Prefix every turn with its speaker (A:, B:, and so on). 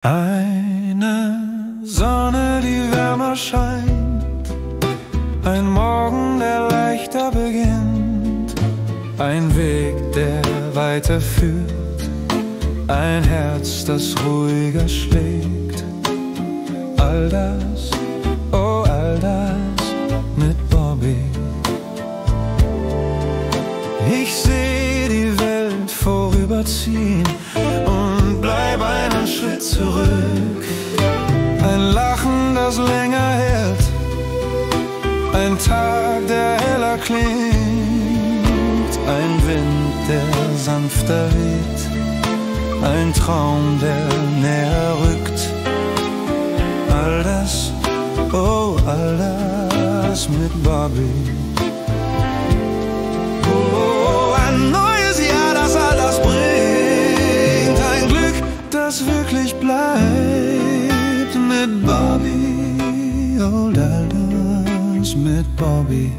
A: Eine Sonne, die wärmer scheint, ein Morgen, der leichter beginnt, ein Weg, der weiter führt, ein Herz, das ruhiger schlägt. All das, oh all das mit Bobby. Ich seh die Welt vorüberziehen und bleib einen Schritt zurück. Ein Lachen, das länger hält, ein Tag, der heller klingt, ein Wind, der sanfter weht, ein Traum, der näher rückt. All das, oh all das mit Bobby. Oh, ein neues Jahr, das all das bringt, ein Glück, das wirklich bleibt mit Bobby. Oh, all das mit Bobby.